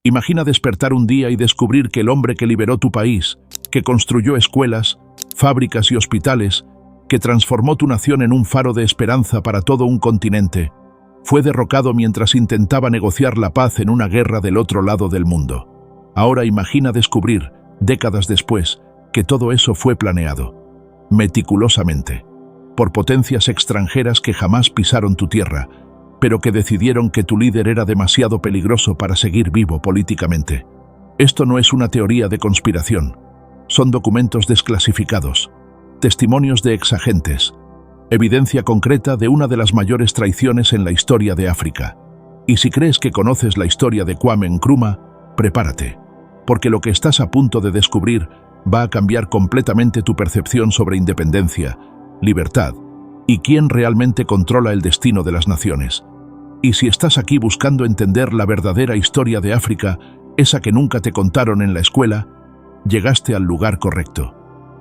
Imagina despertar un día y descubrir que el hombre que liberó tu país, que construyó escuelas, fábricas y hospitales, que transformó tu nación en un faro de esperanza para todo un continente, fue derrocado mientras intentaba negociar la paz en una guerra del otro lado del mundo. Ahora imagina descubrir, décadas después, que todo eso fue planeado, meticulosamente, por potencias extranjeras que jamás pisaron tu tierra, pero que decidieron que tu líder era demasiado peligroso para seguir vivo políticamente. Esto no es una teoría de conspiración, son documentos desclasificados, testimonios de exagentes, evidencia concreta de una de las mayores traiciones en la historia de África. Y si crees que conoces la historia de Kwame Nkrumah, prepárate, porque lo que estás a punto de descubrir va a cambiar completamente tu percepción sobre independencia, libertad y quién realmente controla el destino de las naciones. Y si estás aquí buscando entender la verdadera historia de África, esa que nunca te contaron en la escuela, llegaste al lugar correcto.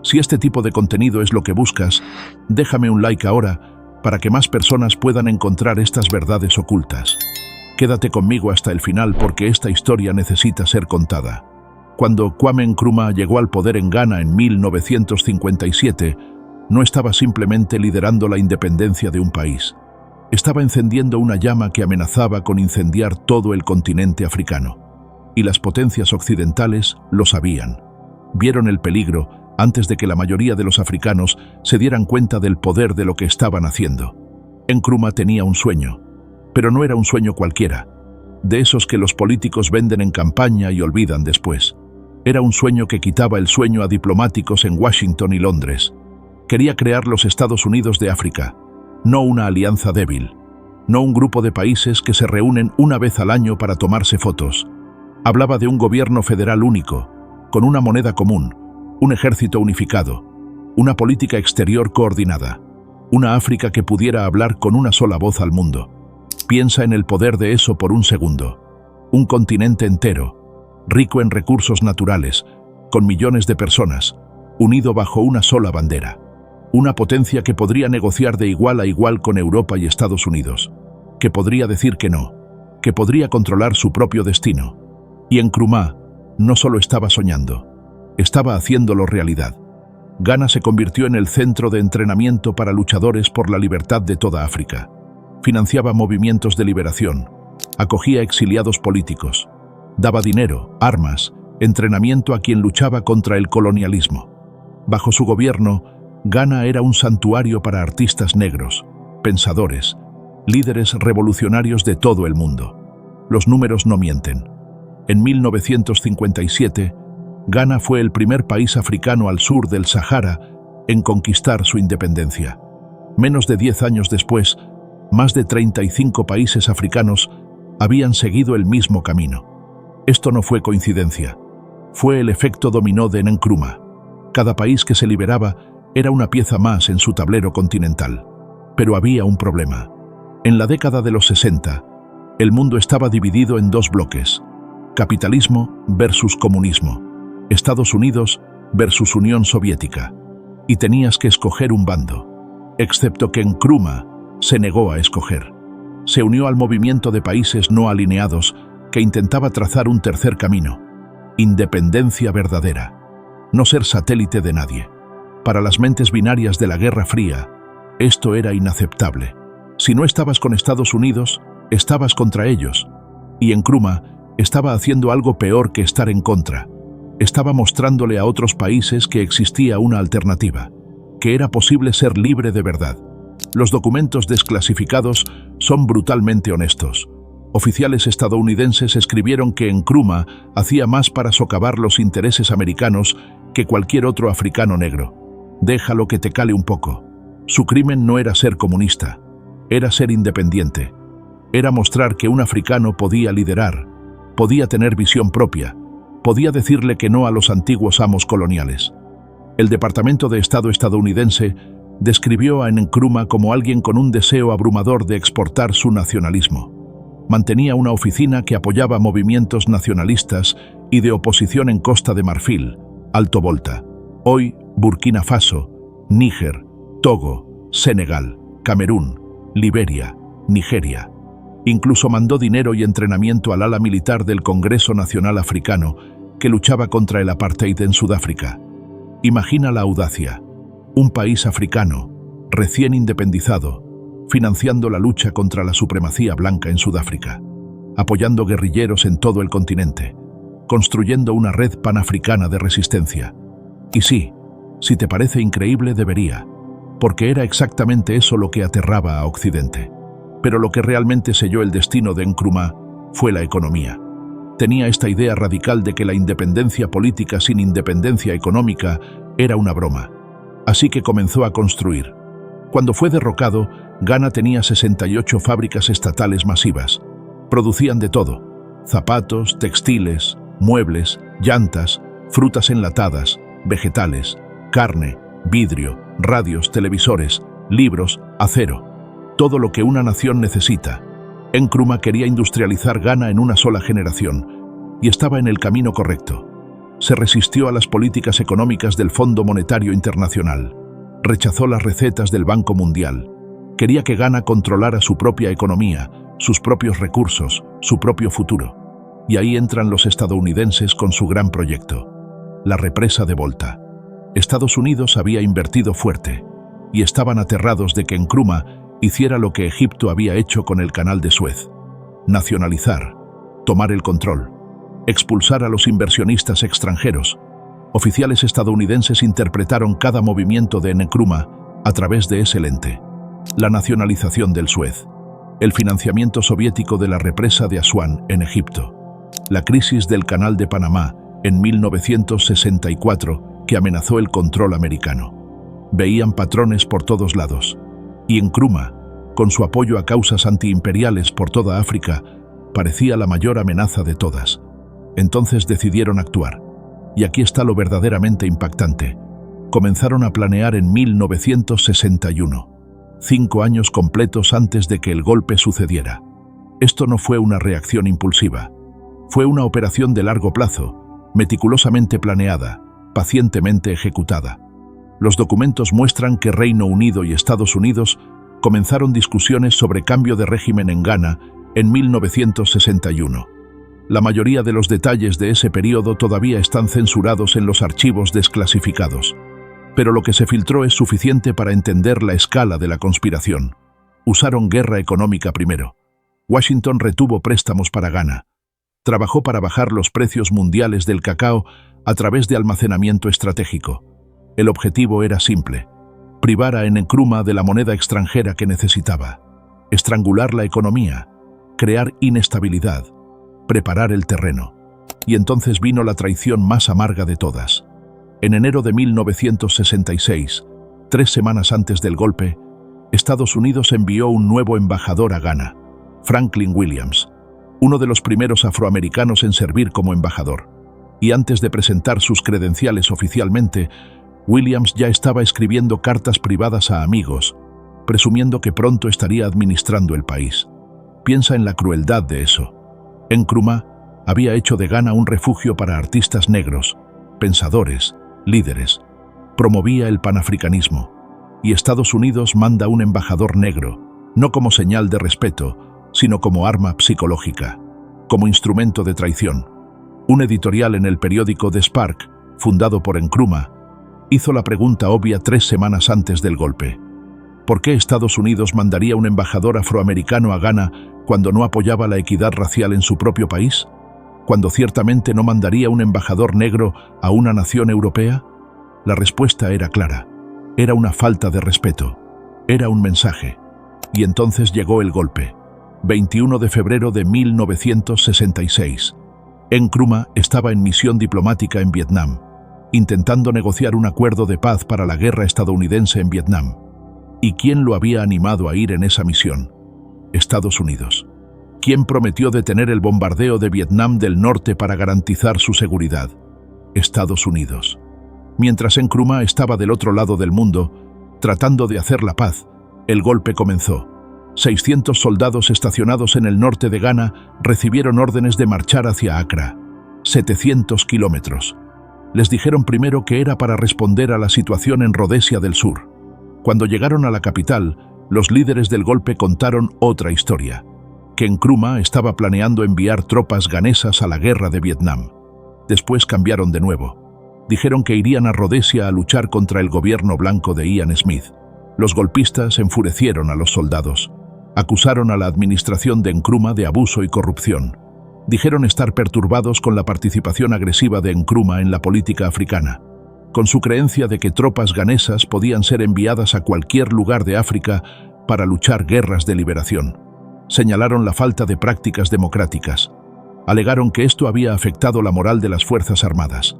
Si este tipo de contenido es lo que buscas, déjame un like ahora para que más personas puedan encontrar estas verdades ocultas. Quédate conmigo hasta el final porque esta historia necesita ser contada. Cuando Kwame Nkrumah llegó al poder en Ghana en 1957, no estaba simplemente liderando la independencia de un país. Estaba encendiendo una llama que amenazaba con incendiar todo el continente africano. Y las potencias occidentales lo sabían. Vieron el peligro antes de que la mayoría de los africanos se dieran cuenta del poder de lo que estaban haciendo. Nkrumah tenía un sueño, pero no era un sueño cualquiera, de esos que los políticos venden en campaña y olvidan después. Era un sueño que quitaba el sueño a diplomáticos en Washington y Londres. Quería crear los Estados Unidos de África, no una alianza débil, no un grupo de países que se reúnen una vez al año para tomarse fotos. Hablaba de un gobierno federal único, con una moneda común, un ejército unificado, una política exterior coordinada, una África que pudiera hablar con una sola voz al mundo. Piensa en el poder de eso por un segundo. Un continente entero, rico en recursos naturales, con millones de personas, unido bajo una sola bandera. Una potencia que podría negociar de igual a igual con Europa y Estados Unidos, que podría decir que no, que podría controlar su propio destino. Y Nkrumah no solo estaba soñando, estaba haciéndolo realidad. Ghana se convirtió en el centro de entrenamiento para luchadores por la libertad de toda África. Financiaba movimientos de liberación, acogía exiliados políticos, daba dinero, armas, entrenamiento a quien luchaba contra el colonialismo. Bajo su gobierno, Ghana era un santuario para artistas negros, pensadores, líderes revolucionarios de todo el mundo. Los números no mienten. En 1957, Ghana fue el primer país africano al sur del Sahara en conquistar su independencia. Menos de 10 años después, más de 35 países africanos habían seguido el mismo camino. Esto no fue coincidencia. Fue el efecto dominó de Nkrumah. Cada país que se liberaba era una pieza más en su tablero continental. Pero había un problema. En la década de los 60, el mundo estaba dividido en dos bloques: capitalismo versus comunismo, Estados Unidos versus Unión Soviética. Y tenías que escoger un bando. Excepto que Nkrumah se negó a escoger. Se unió al movimiento de países no alineados que intentaba trazar un tercer camino: independencia verdadera. No ser satélite de nadie. Para las mentes binarias de la Guerra Fría, esto era inaceptable. Si no estabas con Estados Unidos, estabas contra ellos. Y Nkrumah estaba haciendo algo peor que estar en contra. Estaba mostrándole a otros países que existía una alternativa, que era posible ser libre de verdad. Los documentos desclasificados son brutalmente honestos. Oficiales estadounidenses escribieron que Nkrumah hacía más para socavar los intereses americanos que cualquier otro africano negro. Déjalo que te cale un poco. Su crimen no era ser comunista, era ser independiente. Era mostrar que un africano podía liderar, podía tener visión propia, podía decirle que no a los antiguos amos coloniales. El Departamento de Estado estadounidense describió a Nkrumah como alguien con un deseo abrumador de exportar su nacionalismo. Mantenía una oficina que apoyaba movimientos nacionalistas y de oposición en Costa de Marfil, Alto Volta, hoy Burkina Faso, Níger, Togo, Senegal, Camerún, Liberia, Nigeria. Incluso mandó dinero y entrenamiento al ala militar del Congreso Nacional Africano que luchaba contra el apartheid en Sudáfrica. Imagina la audacia. Un país africano, recién independizado, financiando la lucha contra la supremacía blanca en Sudáfrica, apoyando guerrilleros en todo el continente, construyendo una red panafricana de resistencia. Y sí, si te parece increíble, debería, porque era exactamente eso lo que aterraba a Occidente. Pero lo que realmente selló el destino de Nkrumah fue la economía. Tenía esta idea radical de que la independencia política sin independencia económica era una broma. Así que comenzó a construir. Cuando fue derrocado, Ghana tenía 68 fábricas estatales masivas. Producían de todo: zapatos, textiles, muebles, llantas, frutas enlatadas, vegetales, carne, vidrio, radios, televisores, libros, acero. Todo lo que una nación necesita. Nkrumah quería industrializar Ghana en una sola generación, y estaba en el camino correcto. Se resistió a las políticas económicas del Fondo Monetario Internacional. Rechazó las recetas del Banco Mundial. Quería que Ghana controlara su propia economía, sus propios recursos, su propio futuro. Y ahí entran los estadounidenses con su gran proyecto: la represa de Volta. Estados Unidos había invertido fuerte, y estaban aterrados de que Nkrumah hiciera lo que Egipto había hecho con el Canal de Suez: nacionalizar, tomar el control, expulsar a los inversionistas extranjeros. Oficiales estadounidenses interpretaron cada movimiento de Nkrumah a través de ese lente: la nacionalización del Suez, el financiamiento soviético de la represa de Asuán en Egipto, la crisis del Canal de Panamá en 1964 que amenazó el control americano. Veían patrones por todos lados. Y Nkrumah, con su apoyo a causas antiimperiales por toda África, parecía la mayor amenaza de todas. Entonces decidieron actuar. Y aquí está lo verdaderamente impactante. Comenzaron a planear en 1961, 5 años completos antes de que el golpe sucediera. Esto no fue una reacción impulsiva. Fue una operación de largo plazo, meticulosamente planeada, pacientemente ejecutada. Los documentos muestran que Reino Unido y Estados Unidos comenzaron discusiones sobre cambio de régimen en Ghana en 1961. La mayoría de los detalles de ese periodo todavía están censurados en los archivos desclasificados. Pero lo que se filtró es suficiente para entender la escala de la conspiración. Usaron guerra económica primero. Washington retuvo préstamos para Ghana. Trabajó para bajar los precios mundiales del cacao a través de almacenamiento estratégico. El objetivo era simple: privar a Nkrumah de la moneda extranjera que necesitaba, estrangular la economía, crear inestabilidad, preparar el terreno. Y entonces vino la traición más amarga de todas. En enero de 1966, 3 semanas antes del golpe, Estados Unidos envió un nuevo embajador a Ghana, Franklin Williams, uno de los primeros afroamericanos en servir como embajador. Y antes de presentar sus credenciales oficialmente, Williams ya estaba escribiendo cartas privadas a amigos, presumiendo que pronto estaría administrando el país. Piensa en la crueldad de eso. Nkrumah había hecho de Ghana un refugio para artistas negros, pensadores, líderes. Promovía el panafricanismo. Y Estados Unidos manda un embajador negro, no como señal de respeto, sino como arma psicológica, como instrumento de traición. Un editorial en el periódico The Spark, fundado por Nkrumah, hizo la pregunta obvia 3 semanas antes del golpe: ¿por qué Estados Unidos mandaría un embajador afroamericano a Ghana cuando no apoyaba la equidad racial en su propio país? ¿Cuando ciertamente no mandaría un embajador negro a una nación europea? La respuesta era clara. Era una falta de respeto. Era un mensaje. Y entonces llegó el golpe. 21 de febrero de 1966. Nkrumah estaba en misión diplomática en Vietnam, intentando negociar un acuerdo de paz para la guerra estadounidense en Vietnam. ¿Y quién lo había animado a ir en esa misión? Estados Unidos. ¿Quién prometió detener el bombardeo de Vietnam del Norte para garantizar su seguridad? Estados Unidos. Mientras Nkrumah estaba del otro lado del mundo, tratando de hacer la paz, el golpe comenzó. 600 soldados estacionados en el norte de Ghana recibieron órdenes de marchar hacia Accra, 700 kilómetros. Les dijeron primero que era para responder a la situación en Rhodesia del Sur. Cuando llegaron a la capital, los líderes del golpe contaron otra historia: que Nkrumah estaba planeando enviar tropas ganesas a la guerra de Vietnam. Después cambiaron de nuevo. Dijeron que irían a Rhodesia a luchar contra el gobierno blanco de Ian Smith. Los golpistas enfurecieron a los soldados. Acusaron a la administración de Nkrumah de abuso y corrupción. Dijeron estar perturbados con la participación agresiva de Nkrumah en la política africana, con su creencia de que tropas ganesas podían ser enviadas a cualquier lugar de África para luchar guerras de liberación. Señalaron la falta de prácticas democráticas. Alegaron que esto había afectado la moral de las Fuerzas Armadas.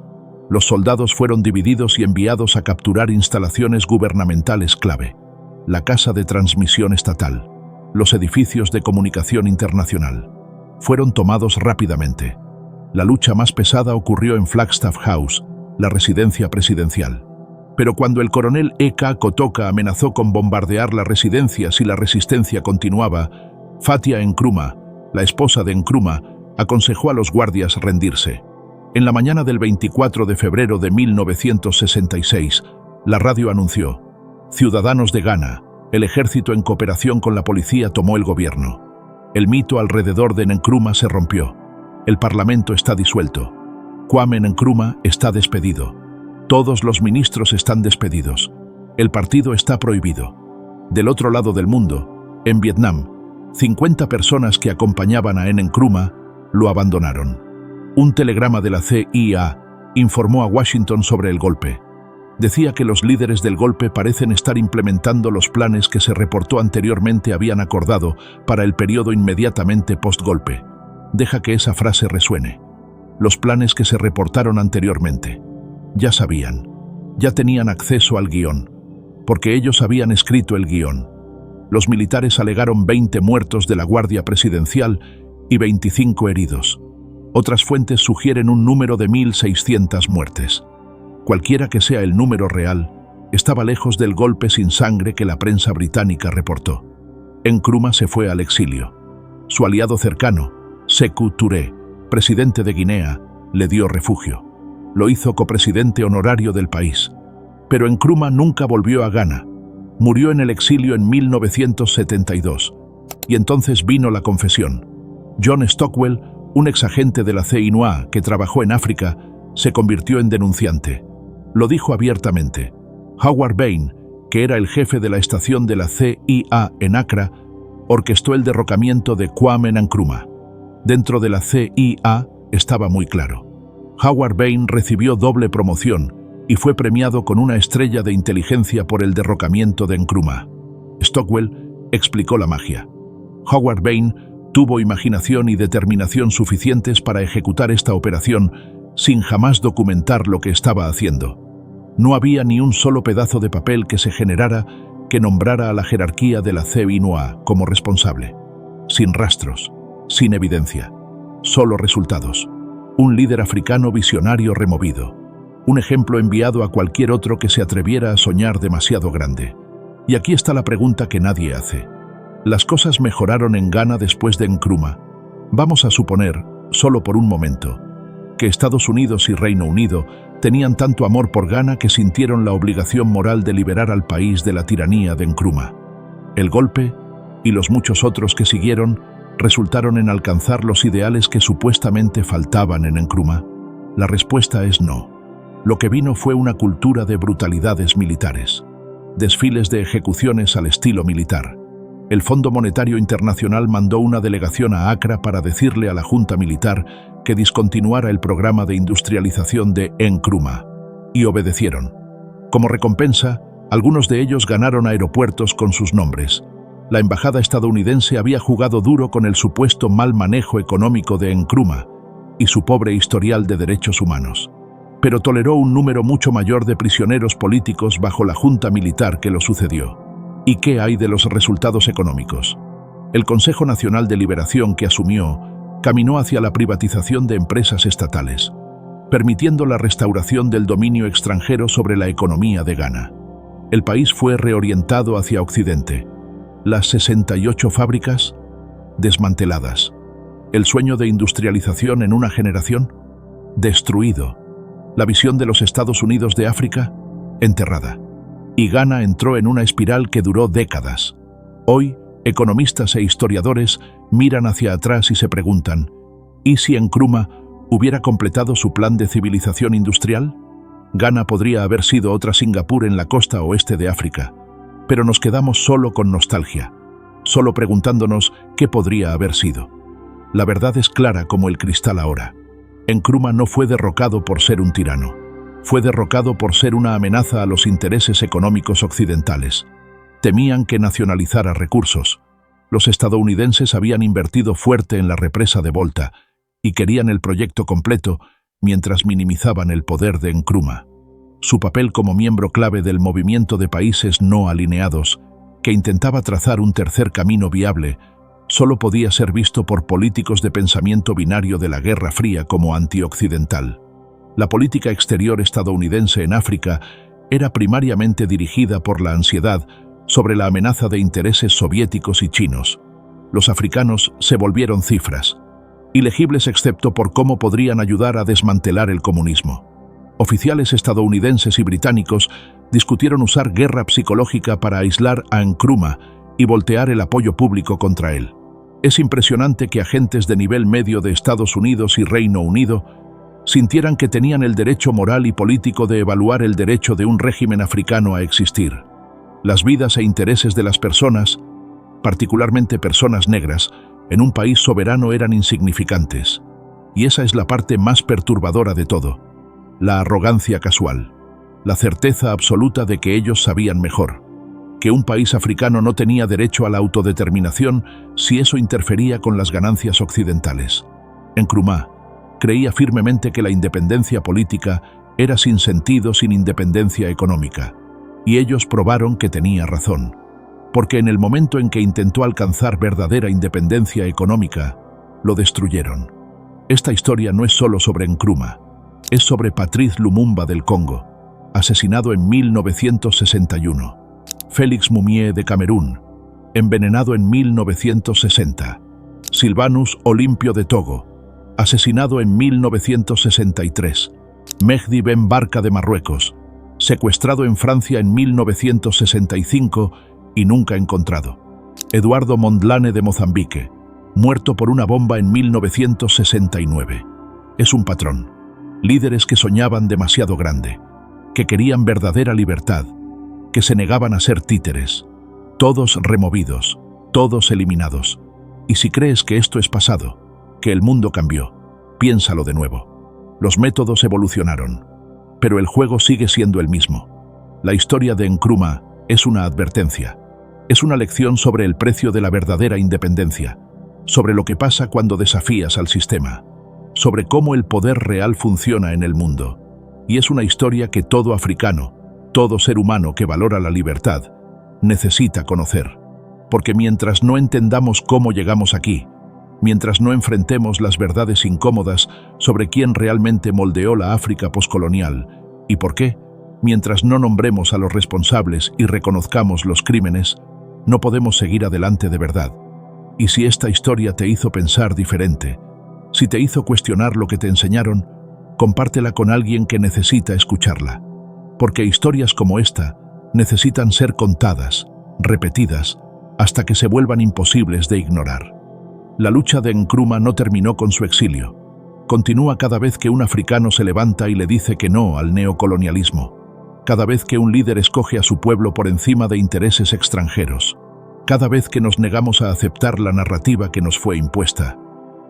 Los soldados fueron divididos y enviados a capturar instalaciones gubernamentales clave, la casa de transmisión estatal, los edificios de comunicación internacional. Fueron tomados rápidamente. La lucha más pesada ocurrió en Flagstaff House, la residencia presidencial. Pero cuando el coronel E.K. Kotoka amenazó con bombardear la residencia si la resistencia continuaba, Fathia Nkrumah, la esposa de Nkrumah, aconsejó a los guardias rendirse. En la mañana del 24 de febrero de 1966, la radio anunció: ciudadanos de Ghana, el ejército en cooperación con la policía tomó el gobierno. El mito alrededor de Nkrumah se rompió. El parlamento está disuelto. Kwame Nkrumah está despedido. Todos los ministros están despedidos. El partido está prohibido. Del otro lado del mundo, en Vietnam, 50 personas que acompañaban a Nkrumah lo abandonaron. Un telegrama de la CIA informó a Washington sobre el golpe. Decía que los líderes del golpe parecen estar implementando los planes que se reportó anteriormente habían acordado para el periodo inmediatamente post-golpe. Deja que esa frase resuene. Los planes que se reportaron anteriormente. Ya sabían, ya tenían acceso al guión, porque ellos habían escrito el guión. Los militares alegaron 20 muertos de la Guardia Presidencial y 25 heridos. Otras fuentes sugieren un número de 1.600 muertes. Cualquiera que sea el número real, estaba lejos del golpe sin sangre que la prensa británica reportó. Nkrumah se fue al exilio. Su aliado cercano, Sékou Touré, presidente de Guinea, le dio refugio. Lo hizo copresidente honorario del país. Pero Nkrumah nunca volvió a Ghana. Murió en el exilio en 1972. Y entonces vino la confesión. John Stockwell, un exagente de la CIA que trabajó en África, se convirtió en denunciante. Lo dijo abiertamente. Howard Bain, que era el jefe de la estación de la CIA en Accra, orquestó el derrocamiento de Kwame Nkrumah. Dentro de la CIA estaba muy claro. Howard Bain recibió doble promoción y fue premiado con una estrella de inteligencia por el derrocamiento de Nkrumah. Stockwell explicó la magia. Howard Bain tuvo imaginación y determinación suficientes para ejecutar esta operación sin jamás documentar lo que estaba haciendo. No había ni un solo pedazo de papel que se generara que nombrara a la jerarquía de la CIA como responsable. Sin rastros, sin evidencia, solo resultados. Un líder africano visionario removido. Un ejemplo enviado a cualquier otro que se atreviera a soñar demasiado grande. Y aquí está la pregunta que nadie hace. ¿Las cosas mejoraron en Ghana después de Nkrumah? Vamos a suponer, solo por un momento, que Estados Unidos y Reino Unido tenían tanto amor por Ghana que sintieron la obligación moral de liberar al país de la tiranía de Nkrumah. El golpe, y los muchos otros que siguieron, resultaron en alcanzar los ideales que supuestamente faltaban en Nkrumah. La respuesta es no. Lo que vino fue una cultura de brutalidades militares. Desfiles de ejecuciones al estilo militar. El Fondo Monetario Internacional mandó una delegación a Accra para decirle a la Junta Militar que discontinuara el programa de industrialización de Nkrumah. Y obedecieron. Como recompensa, algunos de ellos ganaron aeropuertos con sus nombres. La embajada estadounidense había jugado duro con el supuesto mal manejo económico de Nkrumah y su pobre historial de derechos humanos, pero toleró un número mucho mayor de prisioneros políticos bajo la junta militar que lo sucedió. ¿Y qué hay de los resultados económicos? El Consejo Nacional de Liberación que asumió caminó hacia la privatización de empresas estatales, permitiendo la restauración del dominio extranjero sobre la economía de Ghana. El país fue reorientado hacia Occidente. Las 68 fábricas desmanteladas. El sueño de industrialización en una generación destruido. La visión de los Estados Unidos de África enterrada. Y Ghana entró en una espiral que duró décadas. Hoy, Economistas e historiadores miran hacia atrás y se preguntan, ¿y si Nkrumah hubiera completado su plan de civilización industrial? Ghana podría haber sido otra Singapur en la costa oeste de África, pero nos quedamos solo con nostalgia, solo preguntándonos qué podría haber sido. La verdad es clara como el cristal ahora. Nkrumah no fue derrocado por ser un tirano. Fue derrocado por ser una amenaza a los intereses económicos occidentales. Temían que nacionalizara recursos. Los estadounidenses habían invertido fuerte en la represa de Volta y querían el proyecto completo mientras minimizaban el poder de Nkrumah. Su papel como miembro clave del movimiento de países no alineados, que intentaba trazar un tercer camino viable, solo podía ser visto por políticos de pensamiento binario de la Guerra Fría como antioccidental. La política exterior estadounidense en África era primariamente dirigida por la ansiedad sobre la amenaza de intereses soviéticos y chinos. Los africanos se volvieron cifras, ilegibles excepto por cómo podrían ayudar a desmantelar el comunismo. Oficiales estadounidenses y británicos discutieron usar guerra psicológica para aislar a Nkrumah y voltear el apoyo público contra él. Es impresionante que agentes de nivel medio de Estados Unidos y Reino Unido sintieran que tenían el derecho moral y político de evaluar el derecho de un régimen africano a existir. Las vidas e intereses de las personas, particularmente personas negras, en un país soberano eran insignificantes. Y esa es la parte más perturbadora de todo: la arrogancia casual, la certeza absoluta de que ellos sabían mejor, que un país africano no tenía derecho a la autodeterminación si eso interfería con las ganancias occidentales. Nkrumah creía firmemente que la independencia política era sin sentido sin independencia económica, y ellos probaron que tenía razón, porque en el momento en que intentó alcanzar verdadera independencia económica, lo destruyeron. Esta historia no es solo sobre Nkrumah, es sobre Patrice Lumumba del Congo, asesinado en 1961, Félix Moumié de Camerún, envenenado en 1960, Sylvanus Olympio de Togo, asesinado en 1963, Mehdi Ben Barka de Marruecos, secuestrado en Francia en 1965 y nunca encontrado, Eduardo Mondlane de Mozambique, muerto por una bomba en 1969. Es un patrón. Líderes que soñaban demasiado grande, que querían verdadera libertad, que se negaban a ser títeres, todos removidos, todos eliminados. Y si crees que esto es pasado, que el mundo cambió, piénsalo de nuevo. Los métodos evolucionaron, pero el juego sigue siendo el mismo. La historia de Nkrumah es una advertencia, es una lección sobre el precio de la verdadera independencia, sobre lo que pasa cuando desafías al sistema, sobre cómo el poder real funciona en el mundo. Y es una historia que todo africano, todo ser humano que valora la libertad, necesita conocer. Porque mientras no entendamos cómo llegamos aquí, mientras no enfrentemos las verdades incómodas sobre quién realmente moldeó la África poscolonial y por qué, mientras no nombremos a los responsables y reconozcamos los crímenes, no podemos seguir adelante de verdad. Y si esta historia te hizo pensar diferente, si te hizo cuestionar lo que te enseñaron, compártela con alguien que necesita escucharla. Porque historias como esta necesitan ser contadas, repetidas, hasta que se vuelvan imposibles de ignorar. La lucha de Nkrumah no terminó con su exilio. Continúa cada vez que un africano se levanta y le dice que no al neocolonialismo. Cada vez que un líder escoge a su pueblo por encima de intereses extranjeros. Cada vez que nos negamos a aceptar la narrativa que nos fue impuesta.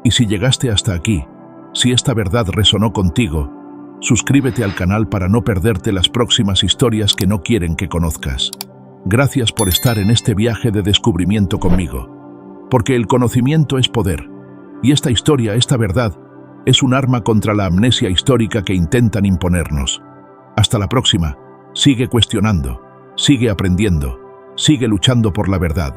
Y si llegaste hasta aquí, si esta verdad resonó contigo, suscríbete al canal para no perderte las próximas historias que no quieren que conozcas. Gracias por estar en este viaje de descubrimiento conmigo. Porque el conocimiento es poder, y esta historia, esta verdad, es un arma contra la amnesia histórica que intentan imponernos. Hasta la próxima, sigue cuestionando, sigue aprendiendo, sigue luchando por la verdad.